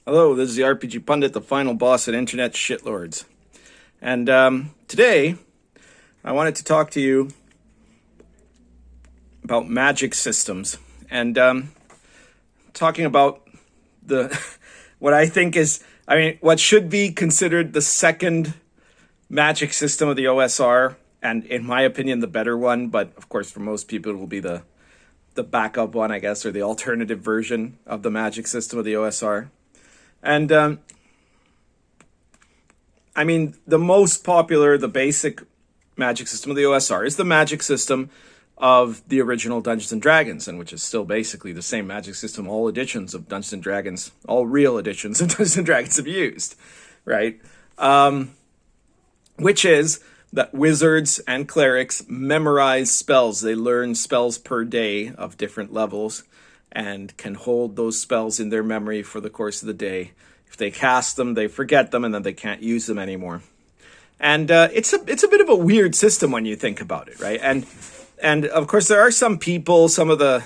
Hello, this is the RPG Pundit, the final boss at Internet Shitlords. And today, I wanted to talk to you about magic systems. And talking about what I think is, what should be considered the second magic system of the OSR, and in my opinion, the better one. But of course, for most people, it will be the backup one, I guess, or the alternative version of the magic system of the OSR. And, the most popular, the basic magic system of the OSR is the magic system of the original Dungeons & Dragons, and which is still basically the same magic system all editions of Dungeons & Dragons, all real editions of Dungeons & Dragons have used, right? Which is that wizards and clerics memorize spells. They learn spells per day of different levels, and can hold those spells in their memory for the course of the day. If they cast them, they forget them, and then they can't use them anymore. And it's a bit of a weird system when you think about it, right? And of course, there are some people, some of the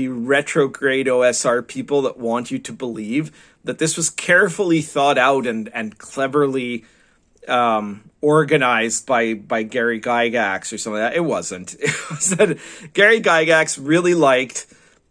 retrograde OSR people that want you to believe that this was carefully thought out and cleverly organized by Gary Gygax or something like that. It wasn't. It was that Gary Gygax really liked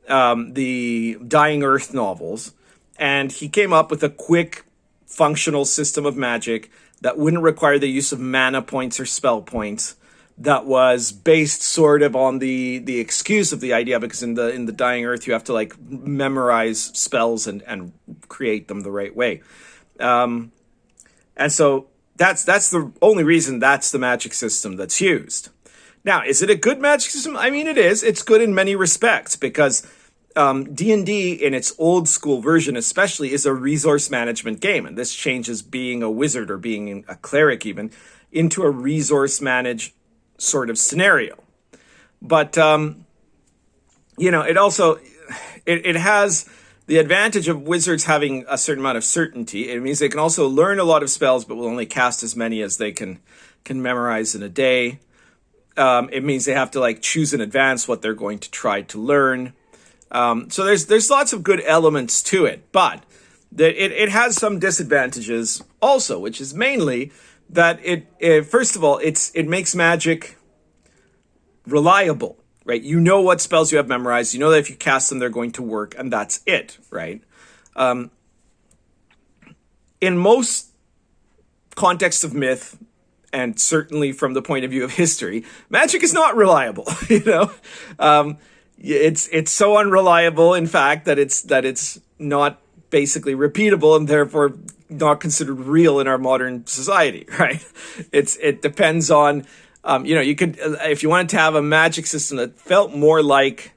the Dying Earth novels, and he came up with a quick, functional system of magic that wouldn't require the use of mana points or spell points, that was based sort of on the excuse of the idea, because in the Dying Earth you have to like memorize spells and create them the right way. And so that's the only reason that's the magic system that's used. Now, is it a good magic system? I mean, it is. It's good in many respects, because D&D in its old school version especially is a resource management game. And this changes being a wizard or being a cleric even into a resource manage sort of scenario. But, it also, it has the advantage of wizards having a certain amount of certainty. It means they can also learn a lot of spells, but will only cast as many as they can memorize in a day. It means they have to like choose in advance what they're going to try to learn. So there's lots of good elements to it, but it has some disadvantages also, which is mainly that it first of all, it makes magic reliable. Right, you know what spells you have memorized. You know that if you cast them, they're going to work, and that's it. Right. In most contexts of myth, and certainly from the point of view of history, magic is not reliable. It's so unreliable, in fact, that it's not basically repeatable, and therefore not considered real in our modern society. Right. It depends on. You could, if you wanted to have a magic system that felt more like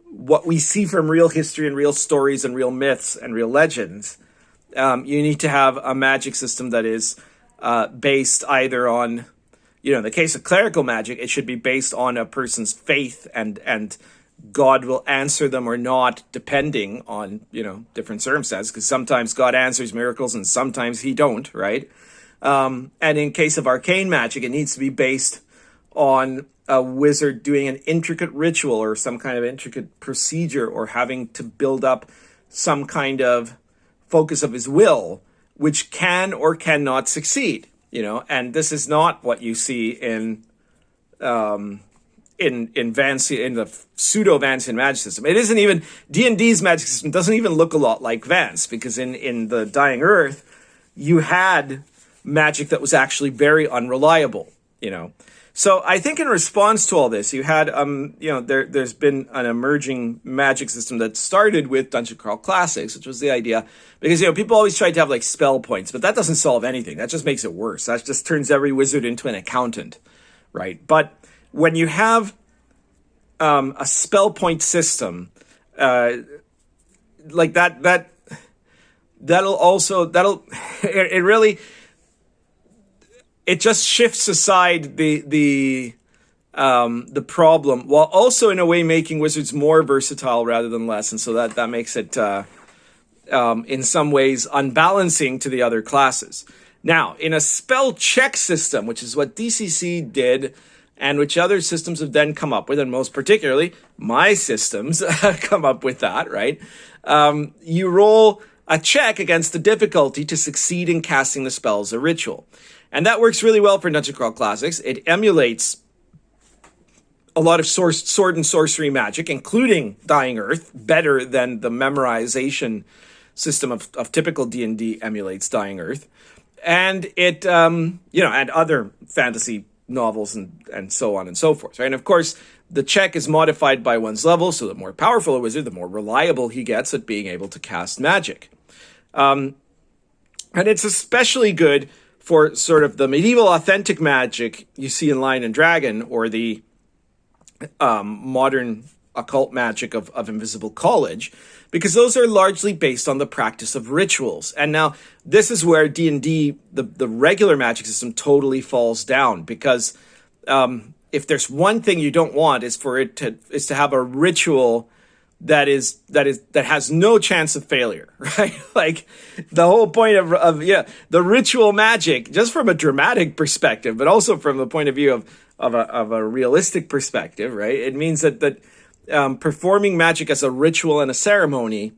what we see from real history and real stories and real myths and real legends, you need to have a magic system that is based either on, in the case of clerical magic, it should be based on a person's faith, and God will answer them or not, depending on, different circumstances, because sometimes God answers miracles and sometimes he don't, right? And in case of arcane magic, it needs to be based on a wizard doing an intricate ritual or some kind of intricate procedure, or having to build up some kind of focus of his will, which can or cannot succeed, and this is not what you see in Vancian, in the pseudo Vancian magic system. It isn't even, D&D's magic system doesn't even look a lot like Vance, because in the Dying Earth, you had magic that was actually very unreliable, So I think in response to all this, you had, there's been an emerging magic system that started with Dungeon Crawl Classics, which was the idea, because, people always try to have like spell points, but that doesn't solve anything. That just makes it worse. That just turns every wizard into an accountant, right? But when you have a spell point system, like it really, it just shifts aside the problem, while also in a way making wizards more versatile rather than less, and so that makes it in some ways unbalancing to the other classes. Now, in a spell check system, which is what DCC did, and which other systems have then come up with, and most particularly my systems come up with that, right? You roll a check against the difficulty to succeed in casting the spell as a ritual. And that works really well for Dungeon Crawl Classics. It emulates a lot of sword and sorcery magic, including Dying Earth, better than the memorization system of typical D&D emulates Dying Earth. And it, and other fantasy novels and so on and so forth, right? And of course, the check is modified by one's level, so the more powerful a wizard, the more reliable he gets at being able to cast magic. And it's especially good for sort of the medieval authentic magic you see in Lion and Dragon, or the modern occult magic of Invisible College, because those are largely based on the practice of rituals. And now this is where D&D, the regular magic system, totally falls down, because if there's one thing you don't want is to have a ritual that has no chance of failure, right? Like the whole point of the ritual magic, just from a dramatic perspective, but also from the point of view of a realistic perspective, right? It means that performing magic as a ritual and a ceremony,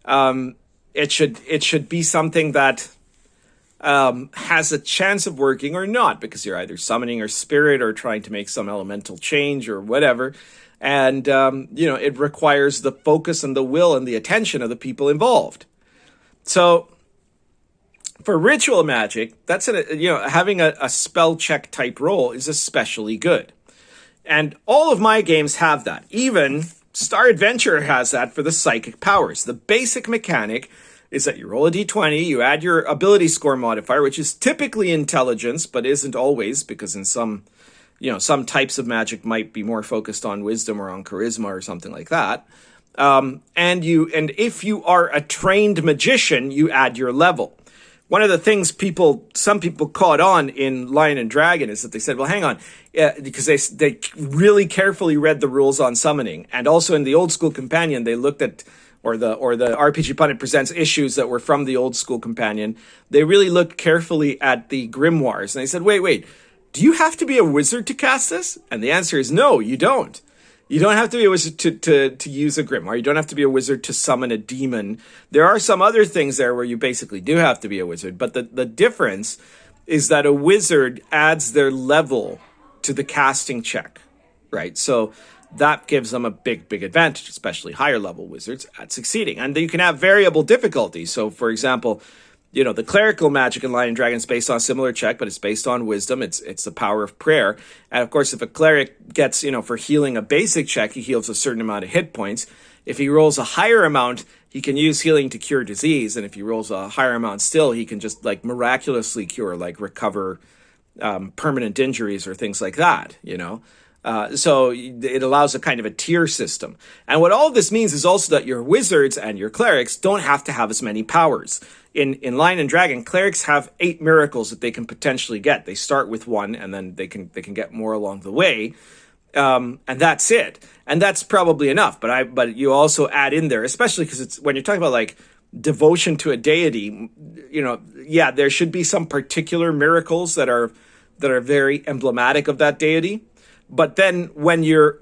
it should be something that has a chance of working or not, because you're either summoning a spirit or trying to make some elemental change or whatever. And, it requires the focus and the will and the attention of the people involved. So for ritual magic, having a spell check type roll is especially good. And all of my games have that. Even Star Adventure has that for the psychic powers. The basic mechanic is that you roll a d20, you add your ability score modifier, which is typically intelligence, but isn't always, because in some types of magic might be more focused on wisdom or on charisma or something like that. And if you are a trained magician, you add your level. One of the things some people caught on in Lion and Dragon is that they said, well, hang on, because they really carefully read the rules on summoning. And also in the Old School Companion, they looked at, or the RPG Pundit presents issues that were from the Old School Companion. They really looked carefully at the grimoires. And they said, wait, do you have to be a wizard to cast this? And the answer is no, you don't. You don't have to be a wizard to use a grimoire. You don't have to be a wizard to summon a demon. There are some other things there where you basically do have to be a wizard. But the difference is that a wizard adds their level to the casting check, right? So that gives them a big advantage, especially higher level wizards, at succeeding. And you can have variable difficulties. So, for example, the clerical magic in Lion and Dragon is based on a similar check, but it's based on wisdom. It's the power of prayer. And of course, if a cleric gets, for healing a basic check, he heals a certain amount of hit points. If he rolls a higher amount, he can use healing to cure disease. And if he rolls a higher amount still, he can just miraculously cure, recover permanent injuries or things like that, So it allows a kind of a tier system. And what all of this means is also that your wizards and your clerics don't have to have as many powers. In Lion and Dragon, clerics have 8 miracles that they can potentially get. They start with 1, and then they can get more along the way, and that's it. And that's probably enough. But you also add in there, especially because it's when you're talking about devotion to a deity. There should be some particular miracles that are very emblematic of that deity. But then when you're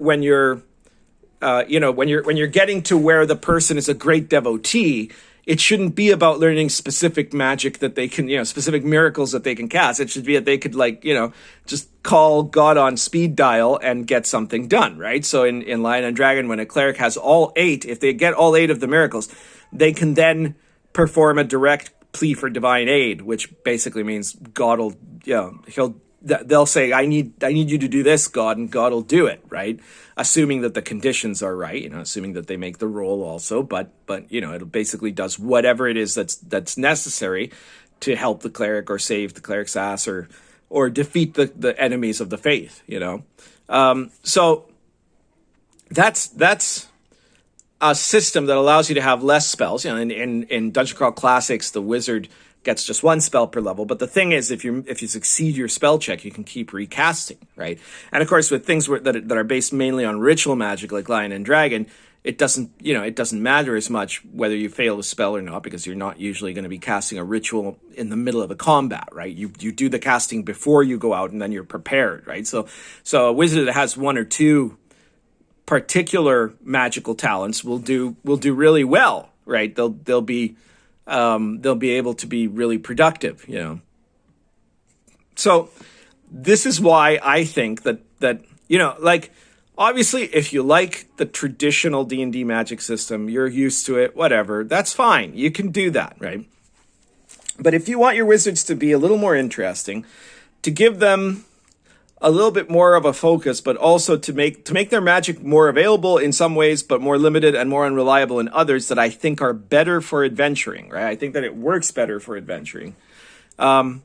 getting to where the person is a great devotee, it shouldn't be about learning specific magic that they can, specific miracles that they can cast. It should be that they could just call God on speed dial and get something done, right? So in Lion and Dragon, when a cleric has all 8, if they get all 8 of the miracles, they can then perform a direct plea for divine aid, which basically means God will, they'll say, I need you to do this, God, and God will do it, right? Assuming that the conditions are right, assuming that they make the roll also, but it basically does whatever it is that's necessary to help the cleric or save the cleric's ass or defeat the enemies of the faith, So that's a system that allows you to have less spells. In Dungeon Crawl Classics, the wizard gets just 1 spell per level. But the thing is, if you succeed your spell check, you can keep recasting, right? And of course, with things that are based mainly on ritual magic, like Lion and Dragon, it doesn't matter as much whether you fail a spell or not, because you're not usually going to be casting a ritual in the middle of a combat, right? You do the casting before you go out, and then you're prepared, right? So a wizard that has one or two particular magical talents will do really well, right? They'll be able to be really productive, So this is why I think that like, obviously, if you like the traditional D&D Magic system, you're used to it, whatever, that's fine. You can do that, right? But if you want your wizards to be a little more interesting, to give them a little bit more of a focus, but also to make their magic more available in some ways, but more limited and more unreliable in others that I think are better for adventuring, right? I think that it works better for adventuring. Then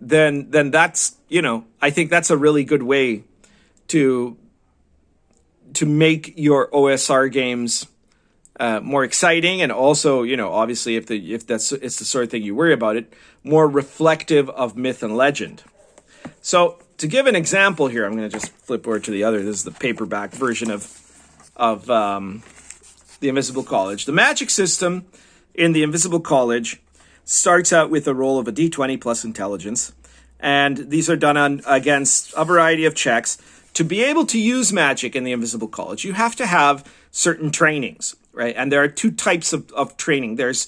that's, I think that's a really good way to make your OSR games more exciting, and also, obviously, if it's the sort of thing you worry about it, more reflective of myth and legend. So to give an example here, I'm going to just flip over to the other. This is the paperback version of the Invisible College. The magic system in the Invisible College starts out with a roll of a d20 plus intelligence, and these are done against a variety of checks. To be able to use magic in the Invisible College, you have to have certain trainings, right? And there are two types of training. There's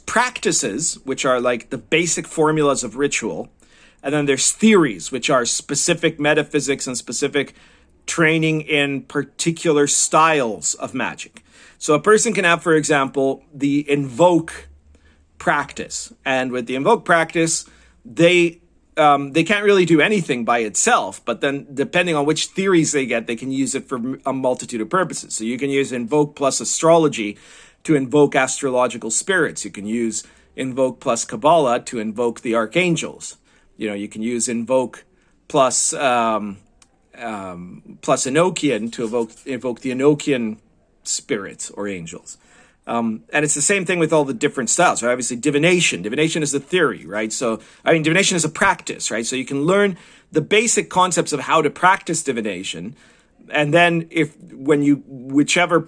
practices, which are like the basic formulas of ritual. And then there's theories, which are specific metaphysics and specific training in particular styles of magic. So a person can have, for example, the invoke practice. And with the invoke practice, they can't really do anything by itself, but then depending on which theories they get, they can use it for a multitude of purposes. So you can use invoke plus astrology to invoke astrological spirits. You can use invoke plus Kabbalah to invoke the archangels. You can use invoke plus Enochian to invoke the Enochian spirits or angels. And it's the same thing with all the different styles, right? Obviously, divination. Divination is a theory, right? Divination is a practice, right? So you can learn the basic concepts of how to practice divination. And then whichever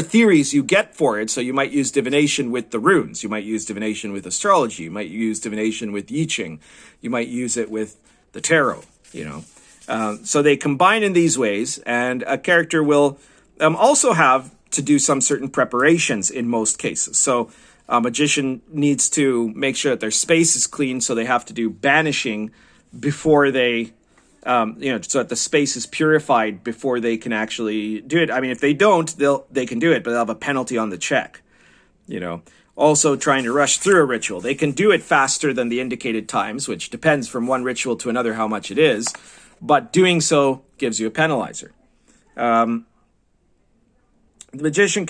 theories you get for it, so you might use divination with the runes, you might use divination with astrology, you might use divination with I Ching, you might use it with the tarot, So they combine in these ways, and a character will also have to do some certain preparations in most cases. So a magician needs to make sure that their space is clean, so they have to do banishing before they, so that the space is purified before they can actually do it. I mean, if they don't, they can do it, but they'll have a penalty on the check. Also trying to rush through a ritual. They can do it faster than the indicated times, which depends from one ritual to another how much it is, but doing so gives you a penalizer. The magician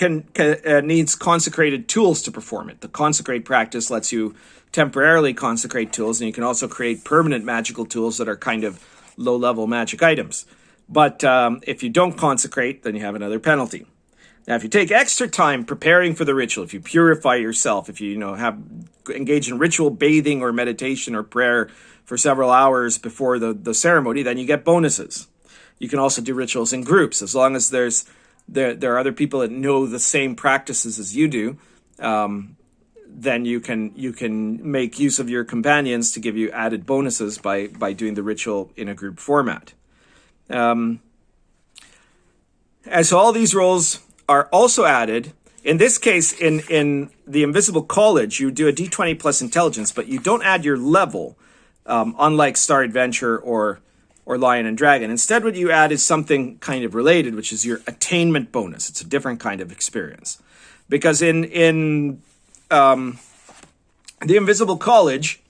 needs consecrated tools to perform it. The consecrate practice lets you temporarily consecrate tools, and you can also create permanent magical tools that are kind of low-level magic items. But if you don't consecrate, then you have another penalty. Now, if you take extra time preparing for the ritual, if you purify yourself, if you engage in ritual bathing or meditation or prayer for several hours before the ceremony, then you get bonuses. You can also do rituals in groups, as long as there are other people that know the same practices as you do. Then you can make use of your companions to give you added bonuses by doing the ritual in a group format. And so all these roles are also added. In this case, in the Invisible College, you do a d20 plus intelligence, but you don't add your level, unlike Star Adventure or Lion and Dragon. Instead, what you add is something kind of related, which is your attainment bonus. It's a different kind of experience. Because in the Invisible College,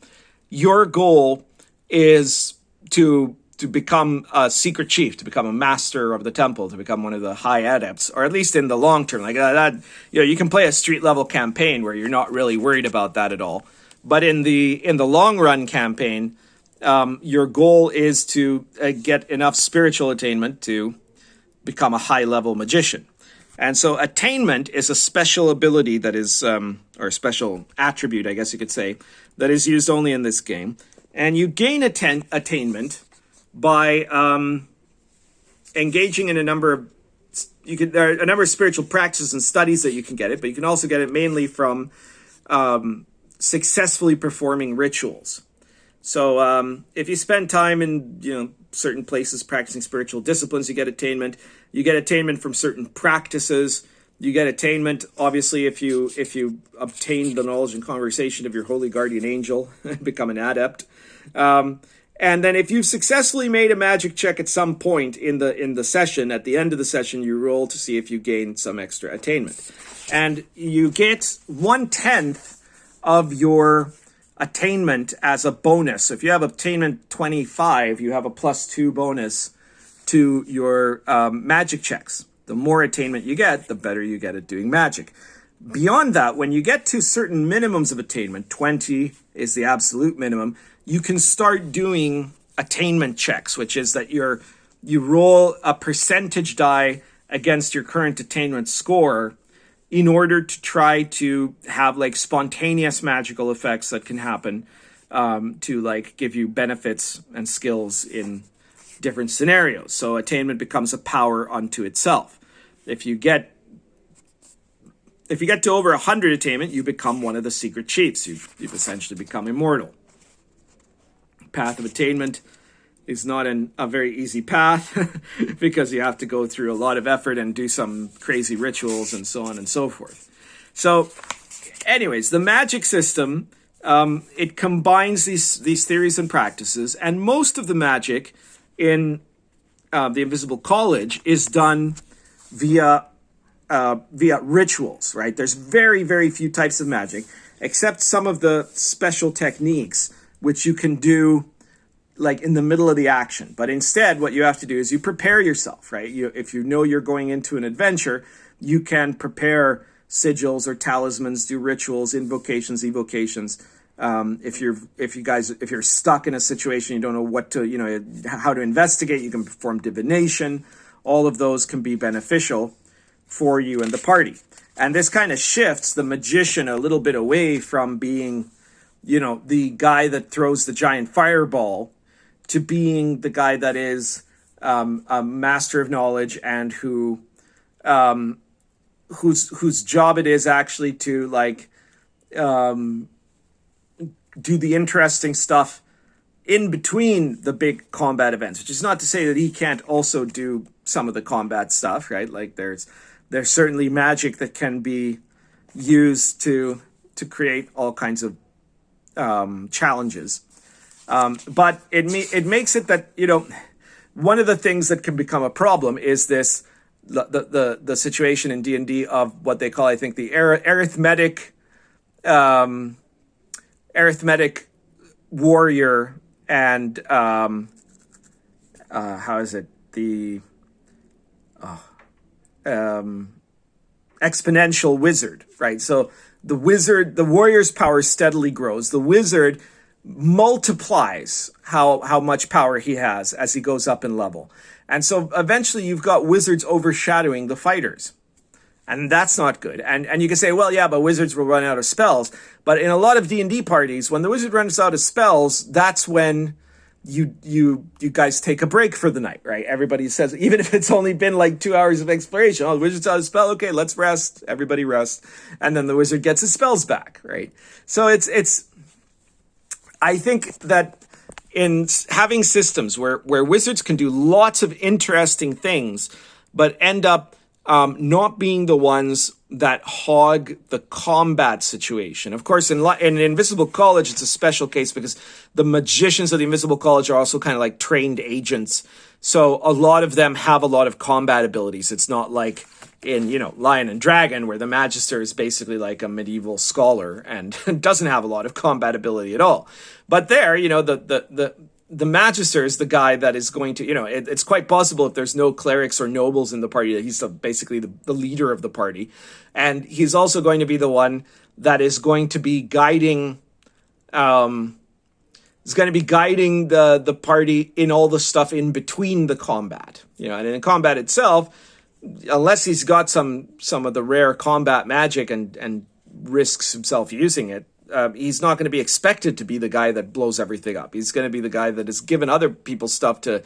your goal is to become a secret chief, to become a master of the temple, to become one of the high adepts, or at least in the long term. Like that, you can play a street level campaign where you're not really worried about that at all. But in the long run campaign, your goal is to get enough spiritual attainment to become a high level magician. And so attainment is a special ability that is, or a special attribute, I guess you could say, that is used only in this game. And you gain attainment by engaging in a number of there are a number of spiritual practices and studies that you can get it, but you can also get it mainly from successfully performing rituals. So if you spend time in certain places practicing spiritual disciplines, you get attainment. You get attainment from certain practices. You get attainment, obviously, if you obtain the knowledge and conversation of your holy guardian angel and become an adept. And then if you've successfully made a magic check at some point in the session, at the end of the session, you roll to see if you gain some extra attainment. And you get 1/10 of your attainment as a bonus. So if you have attainment 25, you have a +2 bonus to your magic checks. The more attainment you get, the better you get at doing magic. Beyond that, when you get to certain minimums of attainment, 20 is the absolute minimum, you can start doing attainment checks, which is that you roll a percentage die against your current attainment score in order to try to have like spontaneous magical effects that can happen to like give you benefits and skills in different scenarios. So attainment becomes a power unto itself. If you get to over 100 attainment, you become one of the secret chiefs. You've essentially become immortal. Path of attainment is not a very easy path because you have to go through a lot of effort and do some crazy rituals and so on and so forth. So anyways, the magic system, it combines these theories and practices, and most of the magic in the Invisible College is done via rituals, right? There's very, very few types of magic, except some of the special techniques, which you can do like in the middle of the action. But instead, what you have to do is you prepare yourself, right? If you know you're going into an adventure, you can prepare sigils or talismans, do rituals, invocations, evocations. If you're stuck in a situation, you don't know how to investigate, you can perform divination. All of those can be beneficial for you and the party. And this kind of shifts the magician a little bit away from being, the guy that throws the giant fireball to being the guy that is a master of knowledge and whose job it is actually to do the interesting stuff in between the big combat events, which is not to say that he can't also do some of the combat stuff, right? Like there's certainly magic that can be used to create all kinds of challenges. But it makes it that, one of the things that can become a problem is this, the situation in D&D of what they call, I think, the arithmetic warrior and how is it? The exponential wizard, right? So the warrior's power steadily grows. The wizard multiplies how much power he has as he goes up in level. And so eventually you've got wizards overshadowing the fighters. And that's not good. And you can say, well, yeah, but wizards will run out of spells. But in a lot of D&D parties, when the wizard runs out of spells, that's when you guys take a break for the night, right? Everybody says, even if it's only been like 2 hours of exploration, the wizard's out of spell, okay, let's rest. Everybody rest. And then the wizard gets his spells back, right? So I think that in having systems where wizards can do lots of interesting things, but end up not being the ones that hog the combat situation. Of course, in Invisible College, it's a special case because the magicians of the Invisible College are also kind of like trained agents. So a lot of them have a lot of combat abilities. It's not like in, Lion and Dragon, where the Magister is basically like a medieval scholar and doesn't have a lot of combat ability at all. But there, the Magister is the guy that is going to, it's quite possible if there's no clerics or nobles in the party that he's basically the leader of the party. And he's also going to be the one that is going to be guiding, the party in all the stuff in between the combat. And in combat itself, unless he's got some of the rare combat magic and risks himself using it, he's not going to be expected to be the guy that blows everything up. He's going to be the guy that is given other people stuff to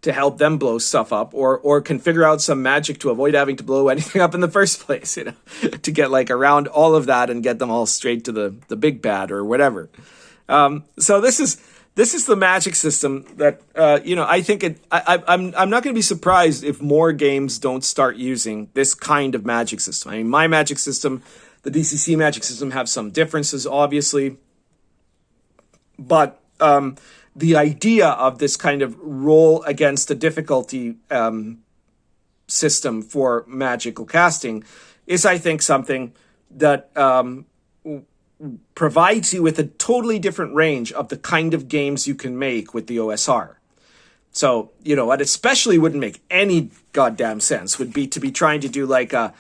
to help them blow stuff up, or can figure out some magic to avoid having to blow anything up in the first place, to get like around all of that and get them all straight to the big bad or whatever. So this is the magic system that, I think I'm not going to be surprised if more games don't start using this kind of magic system. I mean, my magic system, the DCC magic system, have some differences, obviously, but the idea of this kind of roll against a difficulty system for magical casting is, I think, something that provides you with a totally different range of the kind of games you can make with the OSR. So, what especially wouldn't make any goddamn sense would be to be trying to do like a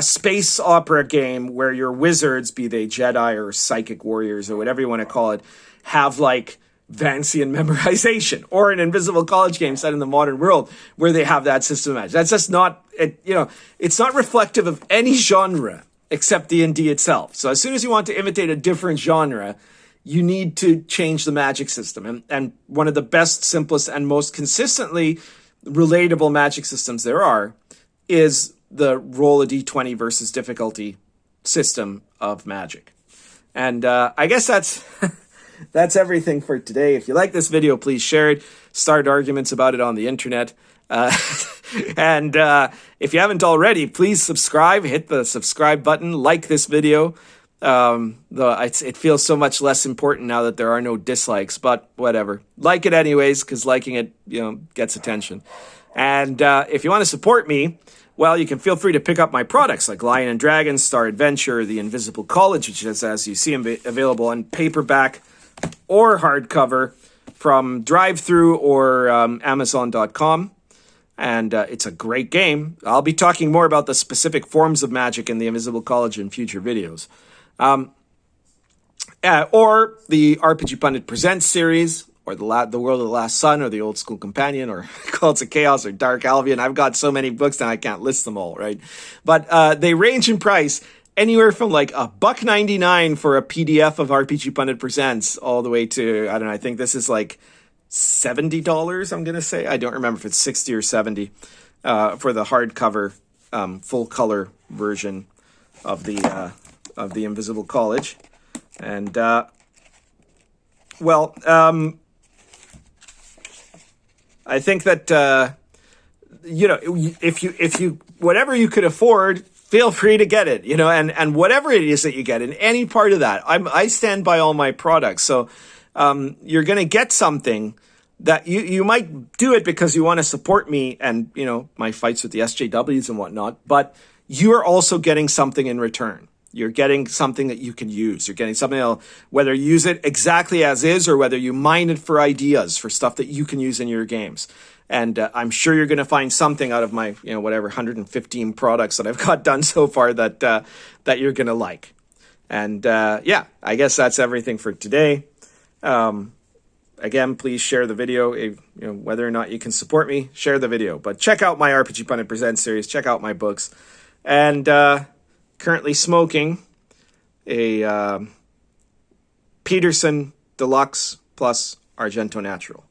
space opera game where your wizards, be they Jedi or psychic warriors or whatever you want to call it, have like Vancian memorization, or an invisible college game set in the modern world where they have that system of magic. That's just not it. It's not reflective of any genre except D&D itself. So as soon as you want to imitate a different genre, you need to change the magic system. And one of the best, simplest, and most consistently relatable magic systems there are is the roll a d20 versus difficulty system of magic. And I guess that's that's everything for today. If you like this video, please share it. Start arguments about it on the internet. And if you haven't already, please subscribe. Hit the subscribe button. Like this video. Though it feels so much less important now that there are no dislikes. But whatever. Like it anyways, because liking it, gets attention. And if you want to support me, well, you can feel free to pick up my products like Lion and Dragon, Star Adventure, The Invisible College, which is, as you see, available on paperback or hardcover from drive-thru or Amazon.com. And it's a great game. I'll be talking more about the specific forms of magic in The Invisible College in future videos. Or the RPG Pundit Presents series, or the World of the Last Sun, or the Old School Companion, or Cults of Chaos, or Dark Albion. I've got so many books now I can't list them all, right? But they range in price anywhere from like $1.99 for a PDF of RPG Pundit Presents all the way to, I don't know, I think this is like $70, I'm going to say. I don't remember if it's 60 or 70 for the hardcover full color version of the Invisible College. And, I think that, if you, whatever you could afford, feel free to get it, and whatever it is that you get in any part of that, I stand by all my products. So, you're going to get something that you might do it because you want to support me and, my fights with the SJWs and whatnot, but you are also getting something in return. You're getting something that you can use. You're getting something else, whether you use it exactly as is or whether you mine it for ideas, for stuff that you can use in your games. And I'm sure you're going to find something out of my, whatever, 115 products that I've got done so far that you're going to like. And I guess that's everything for today. Again, please share the video. Whether or not you can support me, share the video. But check out my RPG Pundit Presents series. Check out my books. And currently smoking a Peterson Deluxe Plus Argento Natural.